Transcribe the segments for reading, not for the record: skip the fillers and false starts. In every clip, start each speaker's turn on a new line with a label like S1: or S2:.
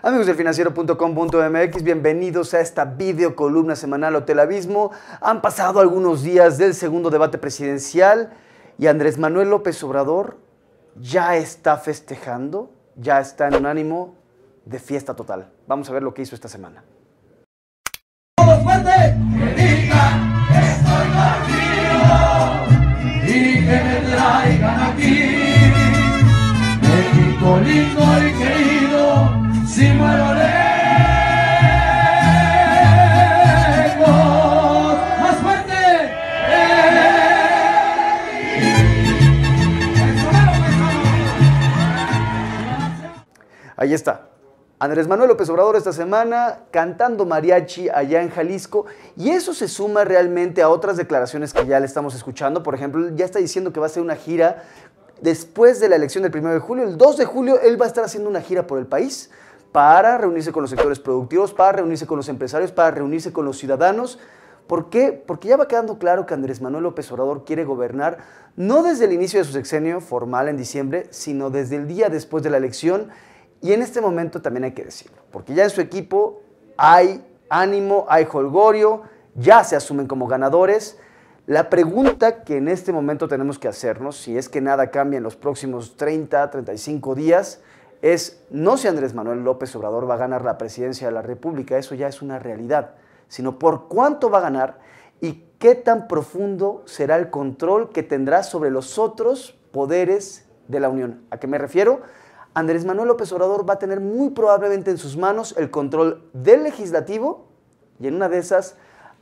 S1: Amigos del financiero.com.mx, bienvenidos a esta videocolumna semanal Hotel Abismo. Han pasado algunos días del segundo debate presidencial y Andrés Manuel López Obrador ya está festejando, ya está en un ánimo de fiesta total. Vamos a ver lo que hizo esta semana.
S2: ¡Todos fuerte! ¡Que digan que estoy contigo! Y que me traigan aquí. México lindo y querido, si muero lejos, más fuerte.
S1: Ahí está. Andrés Manuel López Obrador esta semana cantando mariachi allá en Jalisco, y eso se suma realmente a otras declaraciones que ya le estamos escuchando. Por ejemplo, ya está diciendo que va a hacer una gira después de la elección del 1 de julio. El 2 de julio él va a estar haciendo una gira por el país para reunirse con los sectores productivos, para reunirse con los empresarios, para reunirse con los ciudadanos. ¿Por qué? Porque ya va quedando claro que Andrés Manuel López Obrador quiere gobernar no desde el inicio de su sexenio formal en diciembre, sino desde el día después de la elección. Y en este momento también hay que decirlo, porque ya en su equipo hay ánimo, hay jolgorio, ya se asumen como ganadores. La pregunta que en este momento tenemos que hacernos, si es que nada cambia en los próximos 30, 35 días, es no si Andrés Manuel López Obrador va a ganar la presidencia de la República, eso ya es una realidad, sino por cuánto va a ganar y qué tan profundo será el control que tendrá sobre los otros poderes de la Unión. ¿A qué me refiero? Andrés Manuel López Obrador va a tener muy probablemente en sus manos el control del legislativo y en una de esas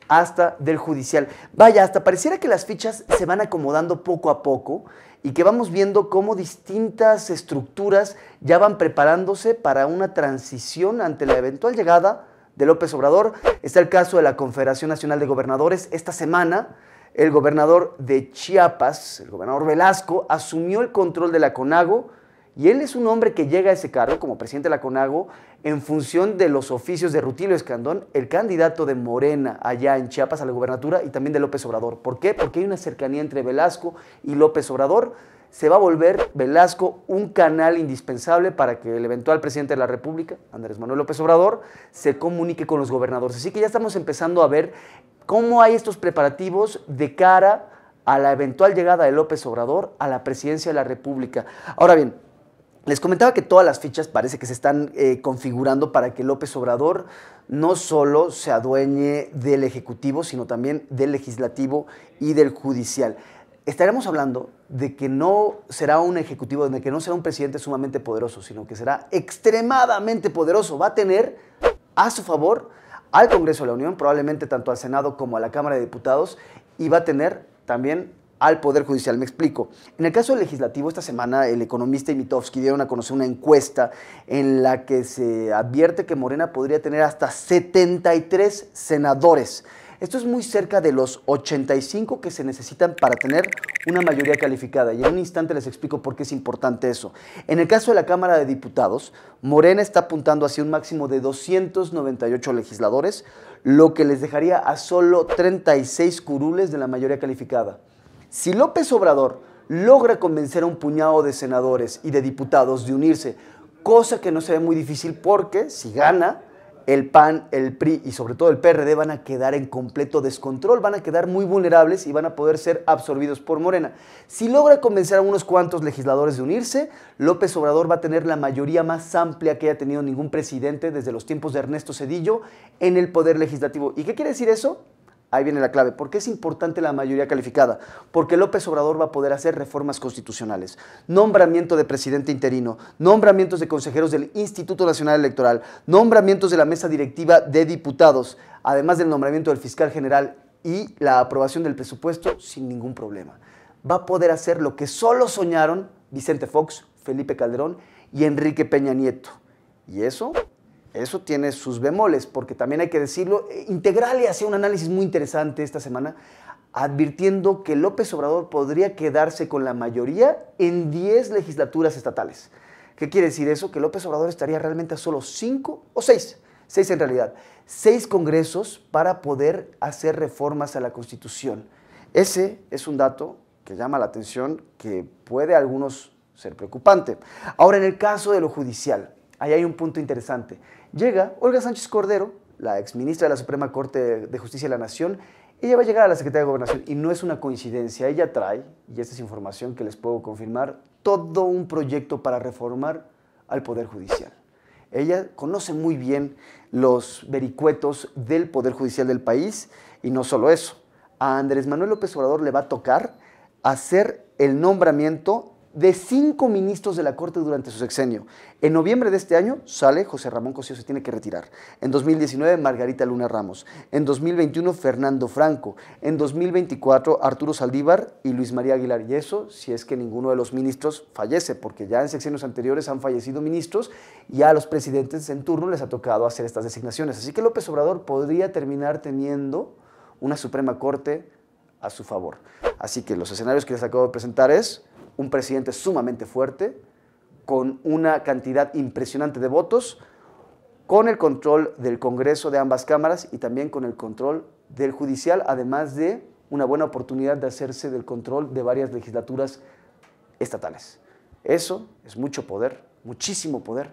S1: hasta del judicial. Vaya, hasta pareciera que las fichas se van acomodando poco a poco y que vamos viendo cómo distintas estructuras ya van preparándose para una transición ante la eventual llegada de López Obrador. Está el caso de la Confederación Nacional de Gobernadores. Esta semana el gobernador de Chiapas, el gobernador Velasco, asumió el control de la CONAGO. Y él es un hombre que llega a ese cargo como presidente de la CONAGO en función de los oficios de Rutilio Escandón, el candidato de Morena allá en Chiapas a la gubernatura, y también de López Obrador. ¿Por qué? Porque hay una cercanía entre Velasco y López Obrador. Se va a volver Velasco un canal indispensable para que el eventual presidente de la República, Andrés Manuel López Obrador, se comunique con los gobernadores. Así que ya estamos empezando a ver cómo hay estos preparativos de cara a la eventual llegada de López Obrador a la presidencia de la República. Ahora bien, les comentaba que todas las fichas parece que se están configurando para que López Obrador no solo se adueñe del Ejecutivo, sino también del Legislativo y del Judicial. Estaremos hablando de que no será un Ejecutivo, de que no será un presidente sumamente poderoso, sino que será extremadamente poderoso. Va a tener a su favor al Congreso de la Unión, probablemente tanto al Senado como a la Cámara de Diputados, y va a tener también al Poder Judicial. Me explico. En el caso del legislativo, esta semana el economista y Mitofsky dieron a conocer una encuesta en la que se advierte que Morena podría tener hasta 73 senadores. Esto es muy cerca de los 85 que se necesitan para tener una mayoría calificada. Y en un instante les explico por qué es importante eso. En el caso de la Cámara de Diputados, Morena está apuntando hacia un máximo de 298 legisladores, lo que les dejaría a solo 36 curules de la mayoría calificada. Si López Obrador logra convencer a un puñado de senadores y de diputados de unirse, cosa que no se ve muy difícil porque si gana, el PAN, el PRI y sobre todo el PRD van a quedar en completo descontrol, van a quedar muy vulnerables y van a poder ser absorbidos por Morena. Si logra convencer a unos cuantos legisladores de unirse, López Obrador va a tener la mayoría más amplia que haya tenido ningún presidente desde los tiempos de Ernesto Zedillo en el Poder Legislativo. ¿Y qué quiere decir eso? Ahí viene la clave. ¿Por qué es importante la mayoría calificada? Porque López Obrador va a poder hacer reformas constitucionales, nombramiento de presidente interino, nombramientos de consejeros del Instituto Nacional Electoral, nombramientos de la mesa directiva de diputados, además del nombramiento del fiscal general y la aprobación del presupuesto sin ningún problema. Va a poder hacer lo que solo soñaron Vicente Fox, Felipe Calderón y Enrique Peña Nieto. ¿Y eso tiene sus bemoles, porque también hay que decirlo. Integrale hacía un análisis muy interesante esta semana, advirtiendo que López Obrador podría quedarse con la mayoría en 10 legislaturas estatales. ¿Qué quiere decir eso? Que López Obrador estaría realmente a solo 5 o 6 en realidad, 6 congresos para poder hacer reformas a la Constitución. Ese es un dato que llama la atención, que puede a algunos ser preocupante. Ahora, en el caso de lo judicial, ahí hay un punto interesante. Llega Olga Sánchez Cordero, la exministra de la Suprema Corte de Justicia de la Nación. Ella va a llegar a la Secretaría de Gobernación y no es una coincidencia. Ella trae, y esta es información que les puedo confirmar, todo un proyecto para reformar al Poder Judicial. Ella conoce muy bien los vericuetos del Poder Judicial del país y no solo eso. A Andrés Manuel López Obrador le va a tocar hacer el nombramiento de 5 ministros de la Corte durante su sexenio. En noviembre de este año sale José Ramón Cosío, se tiene que retirar. En 2019, Margarita Luna Ramos. En 2021, Fernando Franco. En 2024, Arturo Saldívar y Luis María Aguilar. Y eso si es que ninguno de los ministros fallece, porque ya en sexenios anteriores han fallecido ministros y a los presidentes en turno les ha tocado hacer estas designaciones. Así que López Obrador podría terminar teniendo una Suprema Corte a su favor. Así que los escenarios que les acabo de presentar es un presidente sumamente fuerte, con una cantidad impresionante de votos, con el control del Congreso de ambas cámaras y también con el control del judicial, además de una buena oportunidad de hacerse del control de varias legislaturas estatales. Eso es mucho poder, muchísimo poder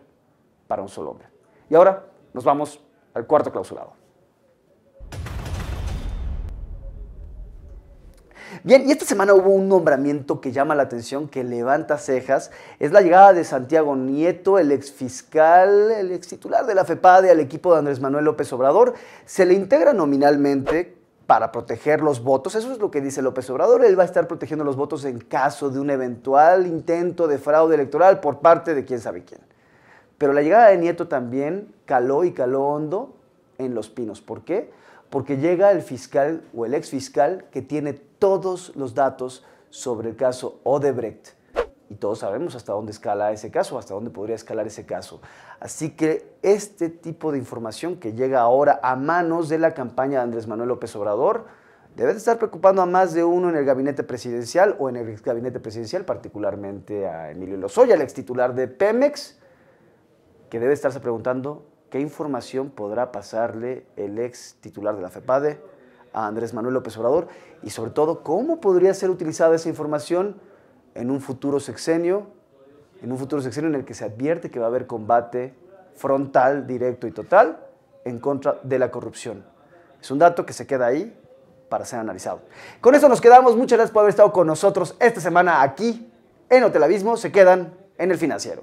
S1: para un solo hombre. Y ahora nos vamos al cuarto clausurado. Bien, y esta semana hubo un nombramiento que llama la atención, que levanta cejas. Es la llegada de Santiago Nieto, el exfiscal, el extitular de la FEPADE, al equipo de Andrés Manuel López Obrador. Se le integra nominalmente para proteger los votos. Eso es lo que dice López Obrador. Él va a estar protegiendo los votos en caso de un eventual intento de fraude electoral por parte de quién sabe quién. Pero la llegada de Nieto también caló y caló hondo en Los Pinos. ¿Por qué? Porque llega el fiscal o el exfiscal que tiene todos los datos sobre el caso Odebrecht. Y todos sabemos hasta dónde escala ese caso, hasta dónde podría escalar ese caso. Así que este tipo de información que llega ahora a manos de la campaña de Andrés Manuel López Obrador debe de estar preocupando a más de uno en el gabinete presidencial o en el gabinete presidencial, particularmente a Emilio Lozoya, el extitular de Pemex, que debe estarse preguntando qué información podrá pasarle el ex titular de la FEPADE a Andrés Manuel López Obrador y sobre todo cómo podría ser utilizada esa información en un futuro sexenio, en el que se advierte que va a haber combate frontal, directo y total en contra de la corrupción. Es un dato que se queda ahí para ser analizado. Con eso nos quedamos. Muchas gracias por haber estado con nosotros esta semana aquí en Hotel Abismo. Se quedan en El Financiero.